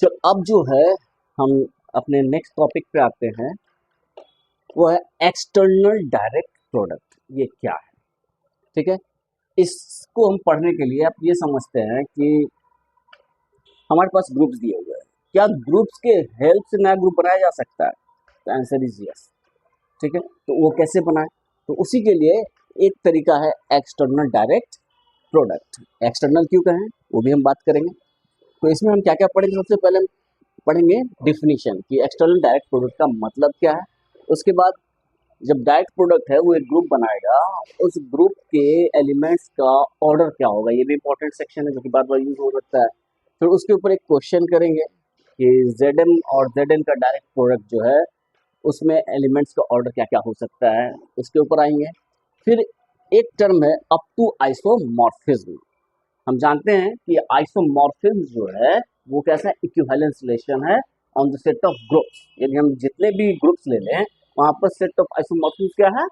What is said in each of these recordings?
चल अब जो है हम अपने नेक्स्ट टॉपिक पे आते हैं, वो है एक्सटर्नल डायरेक्ट प्रोडक्ट। ये क्या है? ठीक है, इसको हम पढ़ने के लिए आप ये समझते हैं कि हमारे पास ग्रुप्स दिए हुए हैं। क्या ग्रुप्स के हेल्प से नया ग्रुप बनाया जा सकता है? तो आंसर इज यस। ठीक है, तो वो कैसे बनाए? तो उसी के लिए एक तरीका है एक्सटर्नल डायरेक्ट प्रोडक्ट। एक्सटर्नल क्यों कहें वो भी हम बात करेंगे। तो इसमें हम क्या क्या पढ़ेंगे? सबसे पहले हम पढ़ेंगे डिफिनीशन कि एक्सटर्नल डायरेक्ट प्रोडक्ट का मतलब क्या है। उसके बाद जब डायरेक्ट प्रोडक्ट है वो एक ग्रुप बनाएगा, उस ग्रुप के एलिमेंट्स का ऑर्डर क्या होगा, ये भी इंपॉर्टेंट सेक्शन है जो कि बार बार यूज हो सकता है। फिर उसके ऊपर एक क्वेश्चन करेंगे कि जेड और जेड का डायरेक्ट प्रोडक्ट जो है उसमें एलिमेंट्स का ऑर्डर क्या क्या हो सकता है, उसके ऊपर आएंगे। फिर एक टर्म है अप टू आइसोमॉर्फिज्म। हम जानते हैं कि आइसोमॉर्फिज्म जो है वो कैसा इक्विवेलेंस रिलेशन है on the set of groups. यदि हम जितने भी ग्रुप्स ले लें वहां पर सेट ऑफ आइसोमॉर्फिज्म क्या है?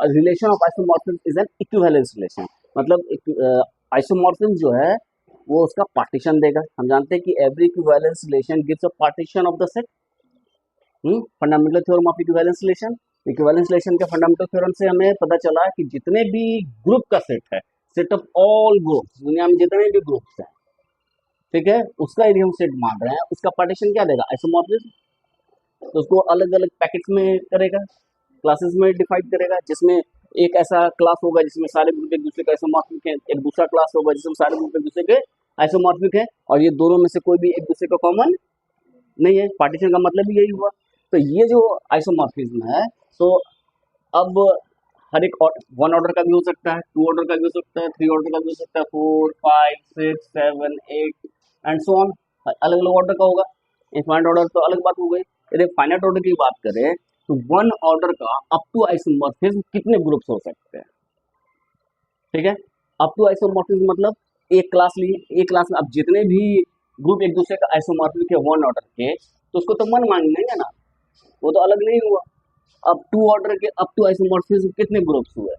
Relation of isomorphism is an equivalence relation. मतलब आइसोमॉर्फिज्म जो है वो उसका पार्टीशन देगा। हम जानते हैं कि every equivalence relation gives a partition of the set. Fundamental theorem of equivalence relation. Equivalence relation के फंडामेंटल थ्योरम से हमें पता चला कि जितने भी ग्रुप का सेट है, सेट ऑफ ऑल ग्रुप्स, दुनिया में जितने भी ग्रुप्स हैं, ठीक है, उसका यदि हम सेट मान रहे हैं, उसका पार्टीशन क्या देगा? आइसोमॉर्फिज्म। तो उसको अलग अलग पैकेट्स में करेगा, क्लासेस में डिवाइड करेगा, जिसमें एक ऐसा क्लास होगा जिसमें सारे ग्रुप एक दूसरे का आइसोमॉर्फिक है, एक दूसरा क्लास होगा जिसमें सारे ग्रुप एक दूसरे के आइसोमॉर्फिक है, और ये दोनों में से कोई भी एक दूसरे का कॉमन नहीं है। पार्टीशन का मतलब भी यही हुआ। तो ये जो आइसोमॉर्फिज्म है, तो अब हर एक वन ऑर्डर का भी हो सकता है, टू ऑर्डर का भी हो सकता है, थ्री ऑर्डर का भी हो सकता है, four five six seven eight and so on. अलग अलग ऑर्डर का होगा। इनफाइनाइट ऑर्डर तो अलग बात हो गई। यदि फाइनाइट ऑर्डर की बात करें तो वन ऑर्डर का अप टू आइसोमॉर्फिज्म कितने ग्रुप्स हो सकते हैं? ठीक है, अप टू आइसोमॉर्फिज्म मतलब एक क्लास ली, एक क्लास में अब जितने भी ग्रुप एक दूसरे का आइसोमॉर्फिक है वन ऑर्डर के, तो उसको तो मन मान लेंगे ना, वो तो अलग नहीं हुआ। अब टू ऑर्डर के अप टू आइसोमॉर्फिज्म कितने ग्रुप्स हुए?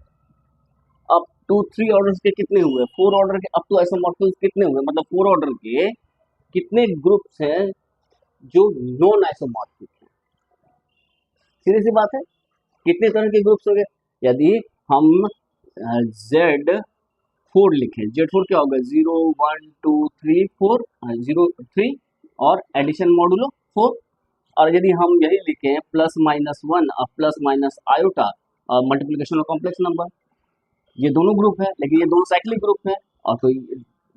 अब टू थ्री ऑर्डर के कितने हुए? फोर ऑर्डर के अप टू आइसोमॉर्फिज्म कितने हुए? मतलब फोर ऑर्डर के कितने ग्रुप्स हैं जो नॉन आइसोमॉर्फिक है? सीधी सी बात है, कितने तरह के ग्रुप्स हो गए? यदि हम जेड फोर लिखें, जेड फोर क्या होगा? Zero one two three four, zero three और एडिशन मॉडुलो फोर। और यदि हम यही लिखें प्लस माइनस वन और प्लस माइनस आयोटा और मल्टीप्लीकेशन ऑफ कॉम्प्लेक्स नंबर, ये दोनों ग्रुप है, लेकिन ये दोनों साइक्लिक ग्रुप है। और तो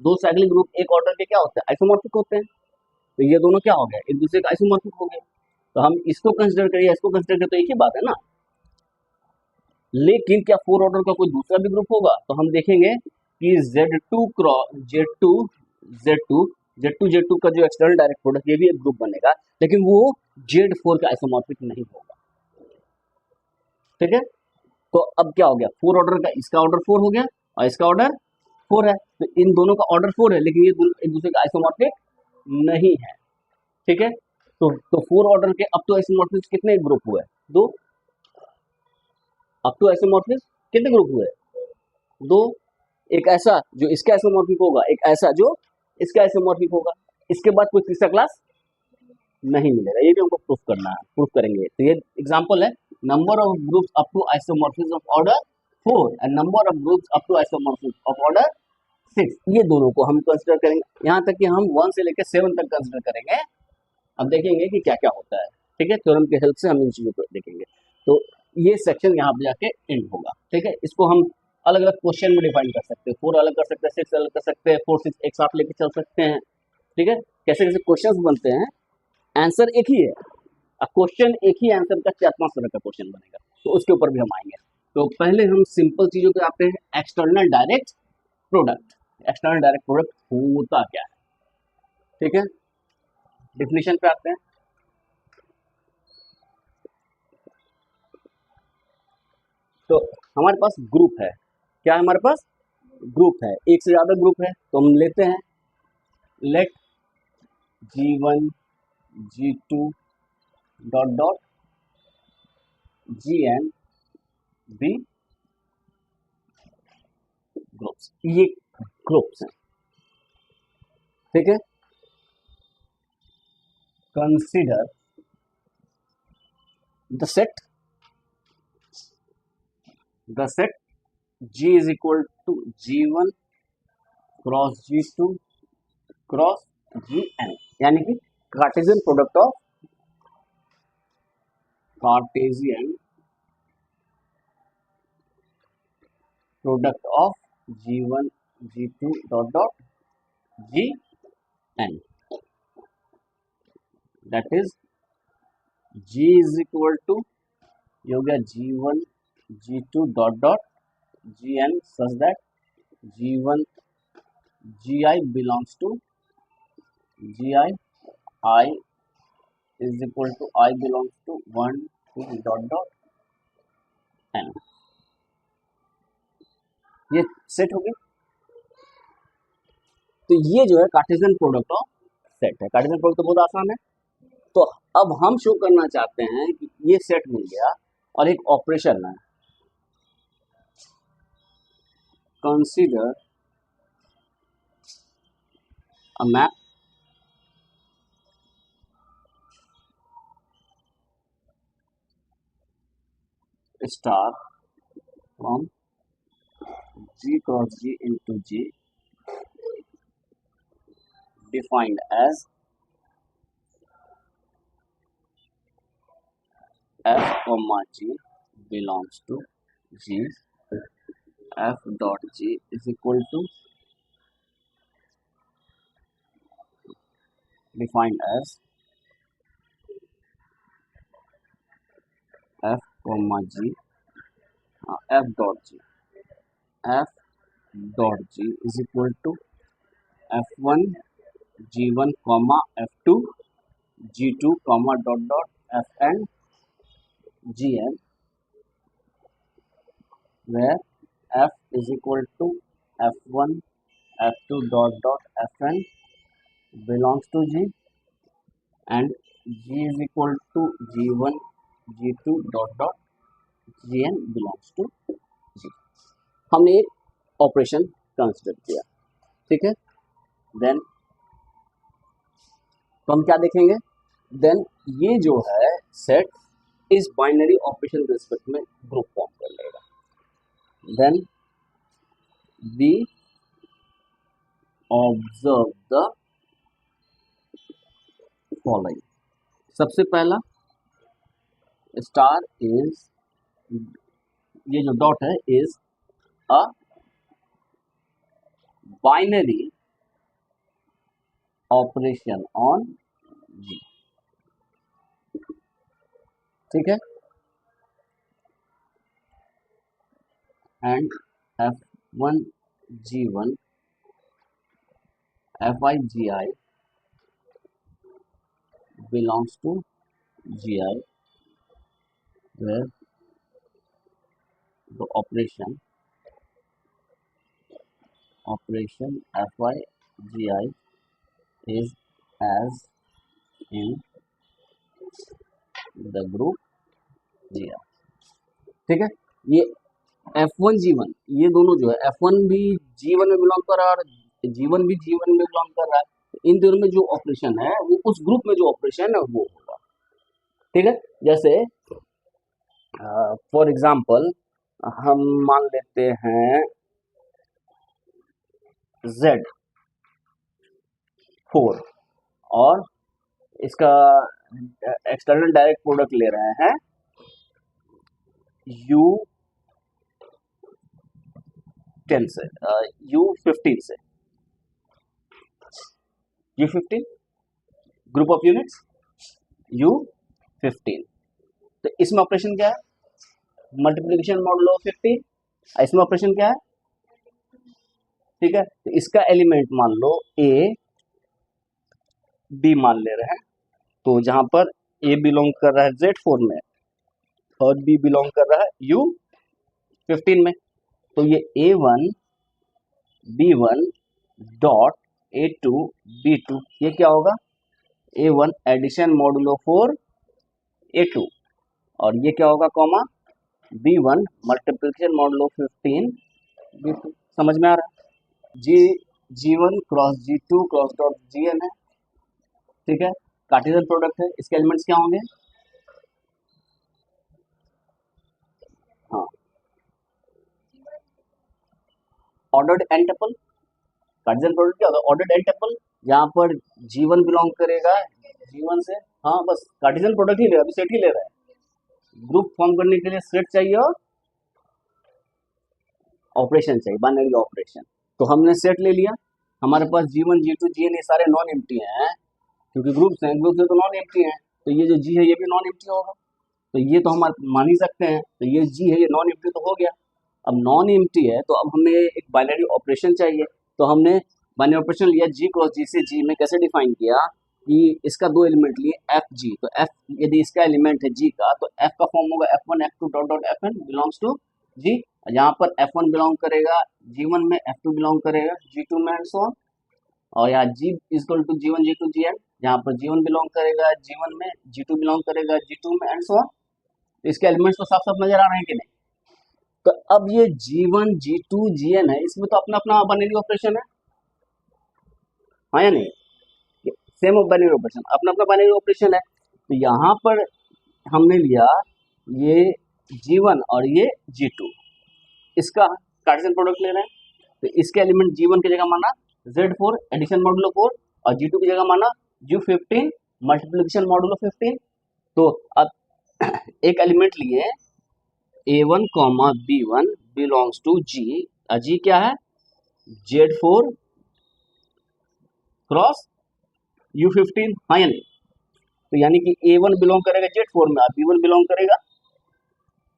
दो साइक्लिक ग्रुप एक ऑर्डर के क्या होते हैं? आइसोमॉर्फिक होते हैं। तो ये दोनों क्या हो गए? एक दूसरे का आइसोमॉर्फिक हो गए। तो हम इसको कंसिडर करिए, इसको कंसिडर करें, तो एक ही बात है ना। लेकिन क्या फोर ऑर्डर का कोई दूसरा भी ग्रुप होगा? तो हम देखेंगे कि Z2 cross Z2 Z2 Z2 का जो एक्सटर्नल डायरेक्ट प्रोडक्ट, ये भी एक ग्रुप बनेगा, लेकिन वो Z4 का आइसोमॉर्फिक नहीं होगा। ठीक है, तो अब क्या हो गया? फोर ऑर्डर का इसका ऑर्डर फोर हो गया और इसका ऑर्डर फोर है, तो इन दोनों का ऑर्डर फोर है, लेकिन ये दोनों एक दूसरे का आइसोमॉर्फिक नहीं है। ठीक है, तो फोर ऑर्डर के अप टू आइसोमॉर्फिक कितने ग्रुप हुए? दो। अप टू आइसोमॉर्फिक कितने ग्रुप हुए? दो। एक ऐसा जो इसका आइसोमॉर्फिक होगा, एक ऐसा जो इसका आइसोमॉर्फिक होगा। इसके बाद कोई तीसरा क्लास नहीं मिलेगा। ये भी हमको प्रूफ करना है, प्रूफ करेंगे। तो ये एग्जांपल है, number of groups up to isomorphism of order four and number of groups up to isomorphism of order six. ये दोनों को हम कंसिडर करेंगे, यहाँ तक कि हम वन से लेकर सेवन तक कंसिडर करेंगे। अब देखेंगे कि क्या क्या होता है। ठीक है, थ्योरम के हेल्प से हम इन चीजों को देखेंगे। तो ये सेक्शन यहाँ पे जाके एंड होगा। ठीक है, इसको हम अलग अलग क्वेश्चन में डिफाइन कर सकते हैं। फोर अलग कर सकते हैं, सिक्स अलग कर सकते हैं, फोर सिक्स एक साथ लेके चल सकते हैं। ठीक है, कैसे कैसे क्वेश्चन बनते हैं, आंसर एक ही है। क्वेश्चन एक ही आंसर का चार पांच तरह का क्वेश्चन बनेगा, तो उसके ऊपर भी हम आएंगे। तो पहले हम सिंपल चीजों पे आते हैं, external direct product. External direct product होता क्या है? ठीक है, डिफिनेशन पे आते हैं। तो हमारे पास ग्रुप है, क्या है हमारे पास? ग्रुप है, एक से ज्यादा ग्रुप है, तो हम लेते हैं let G1 G2 dot dot Gn be groups. ये ग्रुप्स हैं। ठीक है, consider the set G is equal to G1 cross G2 cross Gn, यानी कि Cartesian product of G1 G2 dot dot Gn, that is G is equal to ये हो गया G1 G2 dot dot Gn such that G1 Gi belongs to Gi I is equal to I belongs to 1 2 dot dot n. ये set हो गया। तो ये जो है कार्टेशियन प्रोडक्ट ऑफ सेट है। कार्टेशियन प्रोडक्ट तो बहुत आसान है। तो अब हम शो करना चाहते हैं कि ये सेट मिल गया और एक ऑपरेशन है, consider a map star from G cross G into G defined as F comma G belongs to G, F dot G is equal to defined as F comma G, F dot G, F dot G is equal to F1 G1 comma F2 G2 comma dot dot Fn Gn, where F is equal to F1 F2 dot dot Fn belongs to G and G is equal to G1 G2 dot dot Gn belongs to G। हमने एक operation consider किया, ठीक है। Then तो हम क्या देखेंगे, then ये जो है सेट इस बाइनरी ऑपरेशन के रिस्पेक्ट में ग्रुप फॉर्म कर लेगा। Then we observe the following. सबसे पहला स्टार इज, ये जो डॉट है is a binary operation on G, ठीक है। And F1 G1 Fi Gi belongs to Gi, where the operation Fi Gi is as in the group Gi, ठीक है। ये F1 G1 ये दोनों जो है F1 भी G1 में बिलोंग कर रहा है और G1 भी G1 में बिलोंग कर रहा है। इन दोनों में जो ऑपरेशन है वो उस ग्रुप में जो ऑपरेशन है वो होगा, ठीक है। जैसे फॉर एग्जांपल हम मान लेते हैं Z4 और इसका एक्सटर्नल डायरेक्ट प्रोडक्ट ले रहे हैं U10 से, U15 से, U15 group of units U15। तो इसमें ऑपरेशन क्या है, मल्टीप्लिकेशन मॉडुलो 15, इसमें ऑपरेशन क्या है, ठीक है। तो इसका एलिमेंट मान लो A B मान ले रहे हैं, तो जहां पर A बिलोंग कर रहा है Z4 में और B बिलोंग कर रहा है U15 में, तो ये A1 B1 dot A2 B2 ये क्या होगा, A1 एडिशन मॉडुलो 4 A2 और ये क्या होगा comma B1 multiplication modulo 15 B2। समझ में आ रहा है। G G1 cross G2 cross dot Gn है, ठीक है। कार्टेशियन प्रोडक्ट है, इसके एलिमेंट्स क्या होंगे? हाँ, ordered n tuple. Cartesian product क्या होगा? Ordered n tuple. यहाँ पर जीवन बिलोंग करेगा जीवन से, हाँ बस कार्टेशियन प्रोडक्ट ही ले, अभी सेट ही ले रहा है। ग्रुप फॉर्म करने के लिए सेट चाहिए और ऑपरेशन चाहिए, बाइनरी ऑपरेशन। तो हमने सेट ले लिया, हमारे पास G1 G2 Gn ये सारे नॉन एम्प्टी हैं, क्योंकि ग्रुप्स हैं, ग्रुप से तो नॉन एम्प्टी हैं, तो ये जो G है ये भी नॉन एम्प्टी होगा, तो ये तो हम मान ही सकते हैं। तो ये G है, ये नॉन एम्प्टी तो हो गया। अब नॉन एम्प्टी है तो अब हमें एक बाइनरी ऑपरेशन चाहिए, तो हमने बाइनरी ऑपरेशन लिया G क्रॉस G से G में कैसे डिफाइन किया कि इसका दो एलिमेंट लिए एफ जी, तो एफ यदि इसका एलिमेंट है जी का, तो एफ का फॉर्म होगा F1 F2 dot dot Fn belongs to G. यहाँ पर F1 बिलोंग करेगा G1 में, F2 बिलोंग करेगा G2 में एंड सो ऑन। और यहाँ G equal to G1 G2 Gn, जहाँ पर G1 बिलोंग करेगा G1 में, G2 बिलोंग करेगा G2 में एंड सो ऑन। इसके एलिमेंट्स तो साफ साफ नजर आ रहे हैं कि नहीं? तो अब ये G1 G2 Gn है, इसमें तो अपना अपना बाइनरी ऑपरेशन है, हाँ या नहीं? सेम बाइनरी ऑपरेशन, अपना अपना बाइनरी ऑपरेशन है। तो यहाँ पर हमने लिया ये G1 और ये G2, इसका कार्टेशियन प्रोडक्ट ले रहे हैं, तो इसके एलिमेंट G1 की जगह माना Z4 एडिशन मॉडुलो 4 और G2 की जगह माना U15 मल्टीप्लिकेशन मॉडुलो 15। तो अब एक एलिमेंट लिए A1 comma B1 belongs to G, G क्या है? Z4 क्रॉस U15, हाँ या नहीं? तो यानी कि A1 बिलोंग करेगा Z4 में और B1 बिलोंग करेगा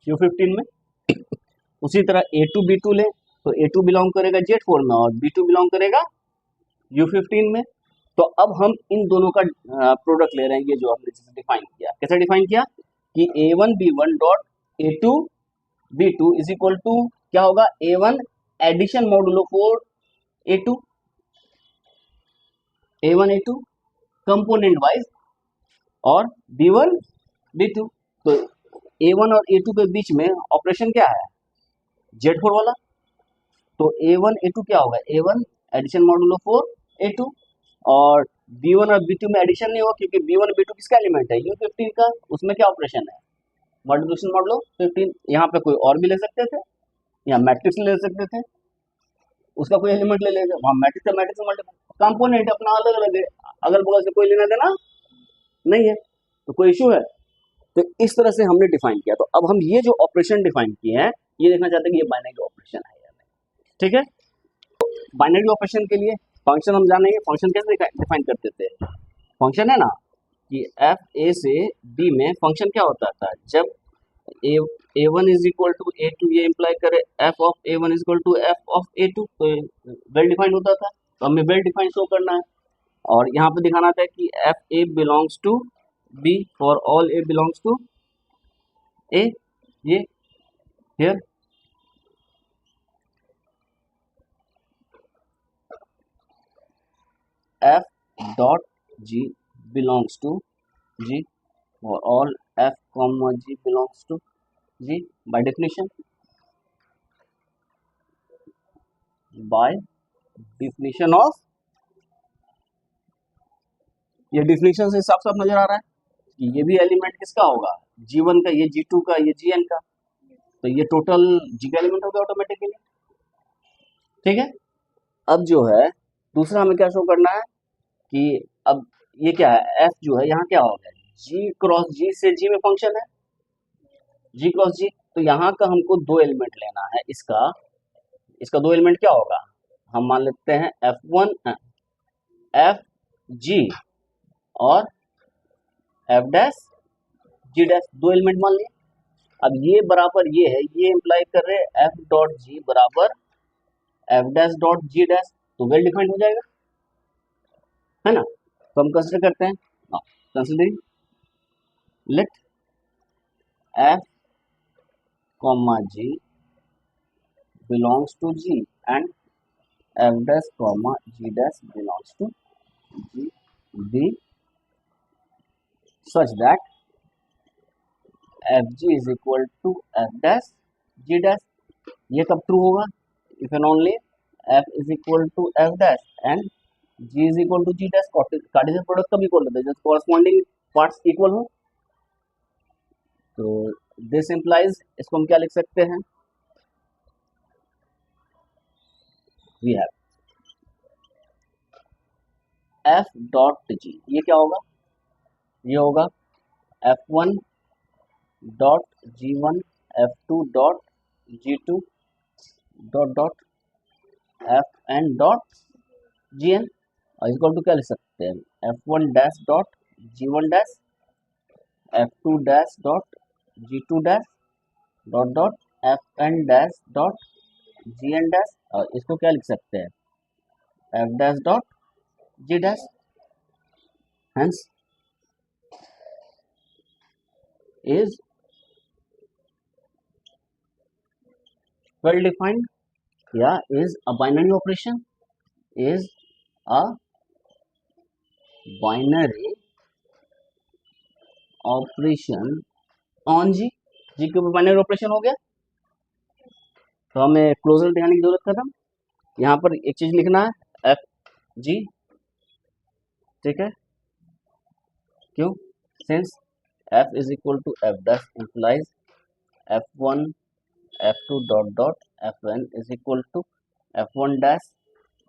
U15 में। उसी तरह A2 B2 ले, तो A2 बिलोंग करेगा Z4 में और B2 बिलोंग करेगा U15 में। तो अब हम इन दोनों का प्रोडक्ट ले रहे हैं, ये जो हमने डिफाइन किया। कैसे डिफाइन किया कि A1 B1 dot A2 B2 is equal to क्या होगा? A1 addition modulo 4 A2, A1 A2 component wise और B1 B2। तो A1 और A2 के बीच में ऑपरेशन क्या है? Z4 वाला। तो A1 A2 क्या होगा? A1 एडिशन मॉडुलो 4 A2, और B1 और B2 में एडिशन नहीं होगा, क्योंकि B1 B2 किसका एलिमेंट है? U15 का। उसमें क्या ऑपरेशन है? Multiplication modulo 15। यहाँ पे कोई और भी ले सकते थे, यहाँ मैट्रिक्स ले सकते थे, उसका कोई एलिमेंट ले लेगा, वहाँ मैट्रिक्स का मैट्रिक्स मल्टीप्लाई, कंपोनेंट अपना अलग अलग है, अगल बगल से कोई लेना देना नहीं है, तो कोई इशू है? तो इस तरह से हमने डिफाइन किया। तो अब हम ये जो ऑपरेशन डिफाइन किए हैं, ये देखना चाहते हैं कि ये बाइनरी ऑपरेशन है या नहीं। ठीक है, बाइनरी ऑपरेशन के लिए फंक्शन हम जानेंगे। फंक्शन कैसे डिफाइन करते थे? फंक्शन है ना कि एफ ए से बी में फंक्शन क्या होता था? जब A1 is equal to A2, ये इम्प्लाई करे f of A1 is equal to f of A2, तो वेल डिफाइंड होता था। तो हमें वेल डिफाइंड शो करना है, और यहाँ पे दिखाना था कि F A belongs to B for all A belongs to A. ये here F dot G belongs to G for all F comma G belongs to G by definition. By definition of, ये definition से साफ साफ नजर आ रहा है कि ये भी एलिमेंट किसका होगा? G1 का, ये G2 का, ये Gn का, तो ये टोटल G का एलिमेंट होगा ऑटोमेटिकली। ठीक है, अब जो है दूसरा हमें क्या शो करना है कि अब ये क्या है? F जो है यहाँ क्या होगा? G क्रॉस G से G में फंक्शन है, G क्रॉस G। तो यहाँ का हमको दो एलिमेंट लेना है, इसका दो एलिमेंट क्या होगा? हम मान लेते हैं F1 F G और F डैश G डैश, दो एलिमेंट मान लिए। अब ये बराबर ये है, ये इम्प्लाई कर रहे हैं F डॉट G बराबर F dash dot G dash, तो वेल डिफाइंड हो जाएगा, है ना? तो हम कंसिडर करते हैं, considering let F comma G belongs to G and F dash comma G dash belongs to G be such that Fg is equal to F dash G dash। ये कब ट्रू होगा? if and only F is equal to F dash and g is equal to g dash, Cartesian product कब equal होता है जब corresponding parts equal हो। तो this implies, इसको हम क्या लिख सकते हैं, we have f dot g, ये क्या होगा, ये होगा f one dot g one, F two dot g two dot dot F n dot जी एन, और इक्वल टू क्या लिख सकते हैं, F one dash dot g one dash, f two dash dot g two dash dot dot F n dash dot जी n dash, और इसको क्या लिख सकते हैं, f dash dot ji dash. Hence is well defined, या is a binary operation, is a binary operation on G, G के ऊपर binary operation हो गया। तो हमें क्लोजर दिखाने की जरूरत खत्म, यहाँ पर एक चीज लिखना है एफ जी, ठीक है, क्यों, since f is equal to f dash implies f one F two dot dot F n is equal to f one dash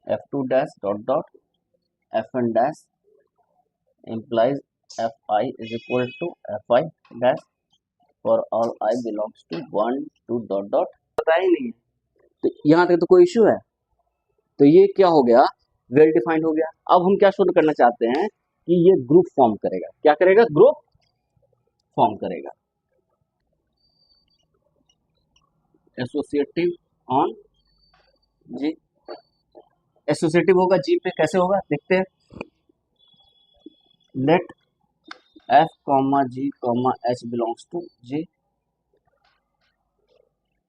f two dash dot dot F n dash implies f i is equal to f i dash for all i belongs to one two dot dot, पता ही नहीं है। तो यहाँ तक तो कोई issue है। तो ये क्या हो गया, वेल डिफाइंड हो गया। अब हम क्या शुरू करना चाहते हैं कि ये ग्रुप फॉर्म करेगा, क्या करेगा, ग्रुप फॉर्म करेगा, एसोसिएटिव ऑन जी, एसोसिएटिव होगा जी पे, कैसे होगा देखते हैं, let F comma G comma H belongs to G,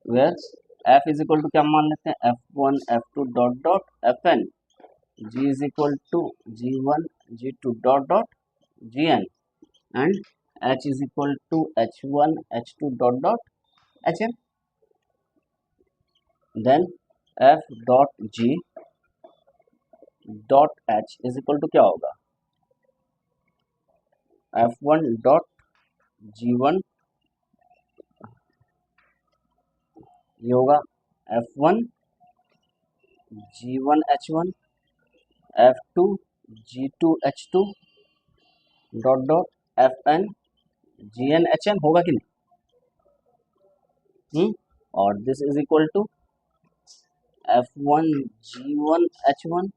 where F is equal to क्या मान लेते हैं, F one F two dot dot F N, G is equal to G one G two dot dot ji N, and H is equal to H one H two dot dot H N. Then F dot g dot h is equal to क्या होगा, f one dot g one, ये होगा f one g one h one, F two g two h two dot dot F N g n h n, होगा कि नहीं, और this is equal to f one g one h one,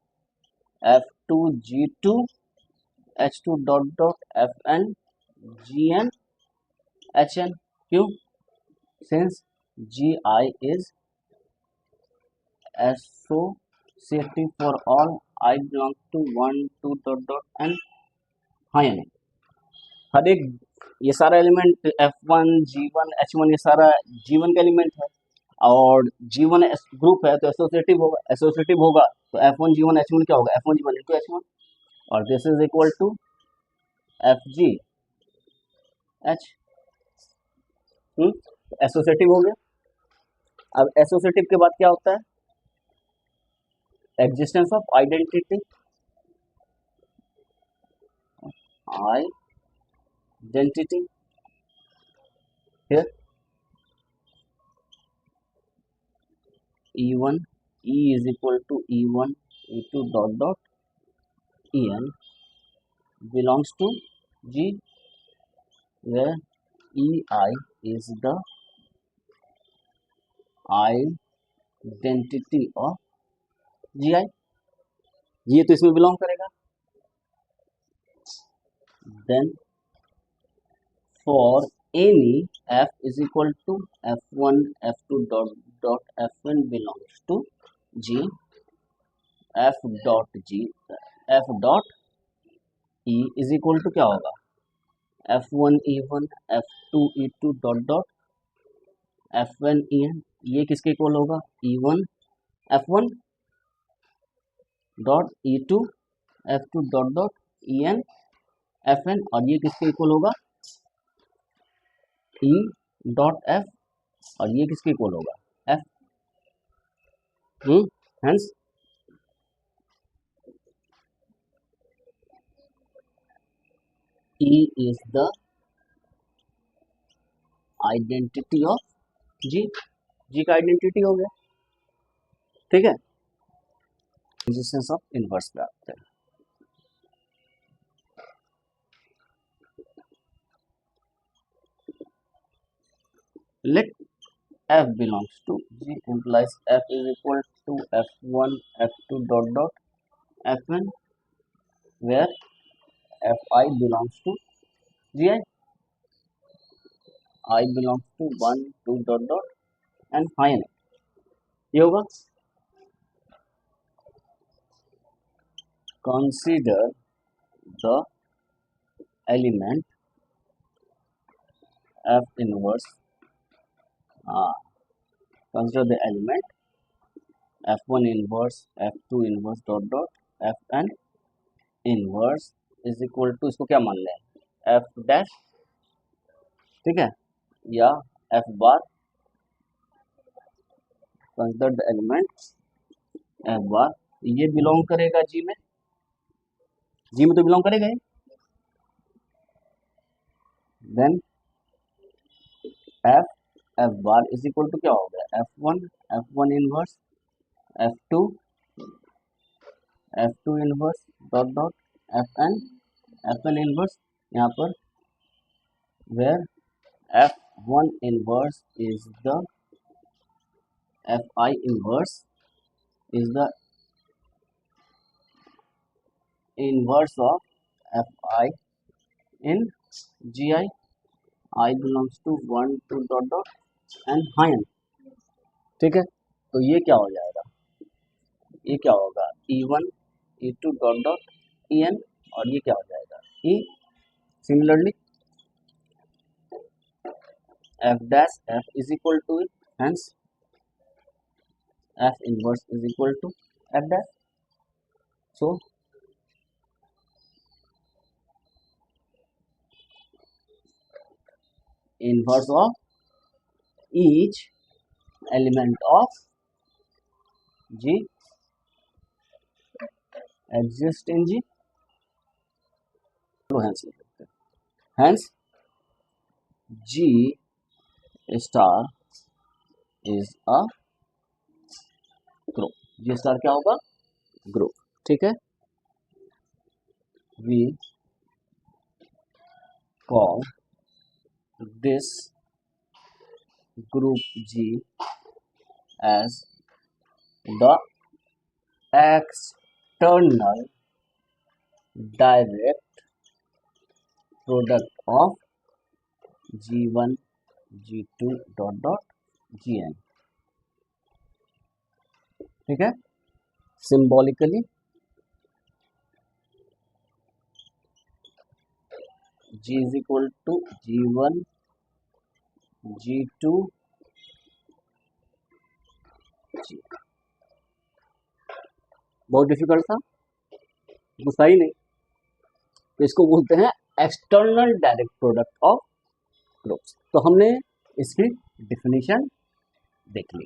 F two g two h two dot dot F N g n h n, क्यों, since g i is associative for all i belong to one two dot dot n, हाँ या नहीं, हर एक, ये सारा element f one g one h one ये सारा जी वन का एलिमेंट है, और जी वन ग्रुप है तो एसोसिएटिव होगा, एसोसिएटिव होगा तो f one g one h one क्या होगा, f one g one into h one, और this is equal to f g h, associative हो गया। अब एसोसिएटिव के बाद क्या होता है, existence of identity, identity here E1 E is equal to E1 E2 dot dot En belongs to G, where EI is the identity of GI, ये तो इसमें बिलोंग करेगा। Then for any f is equal to f1 f2 dot dot fn belongs to G, f dot G f dot E is equal to क्या होगा, f1 e1 f2 e2 dot dot f1 en, ये किसके equal होगा, e1 f1 dot e2 f2 dot dot en fn, और ये किसके equal होगा, e dot f, और ये किसके इक्वल होगा, f, hence E is the identity of G. G का आइडेंटिटी हो गया, ठीक है। रेजिस्टेंस ऑफ इनवर्स पे आते हैं। Let F belongs to G implies F is equal to F1 F2 dot dot Fn, where Fi belongs to Gi, I belongs to 1 2 dot dot and Hn। ये होगा consider the element F inverse, consider the element F1 inverse F2 inverse dot dot Fn inverse is equal to, इसको क्या मान लें, F dash, ठीक है, या F bar. Consider the element F बार, ये बिलोंग करेगा जी में, जी में तो बिलोंग करेगा ही। Then F bar is equal to क्या हो गया, F1 inverse F2 inverse dot dot Fn inverse, यहाँ पर where F1 inverse is the Fi inverse is the inverse of Fi in Gi, I belongs to 1 2 dot dot and Hn, ठीक है। तो ये क्या हो जाएगा, ये क्या होगा E1 E2 dot dot En, और ये क्या हो जाएगा E। Similarly F dash F is equal to E, hence F inverse is equal to F dash। So inverse of each element of G exist in G, तो hence G star is a group। G star क्या होगा, group, ठीक है। We call this group G as the external direct product of G1 G2 dot dot Gn, ठीक है। Symbolically G is equal to G1 G2 G। बहुत difficult था, गुस्सा ही नहीं, तो इसको बोलते हैं external direct product of groups. तो हमने इसकी डिफिनीशन देख ली।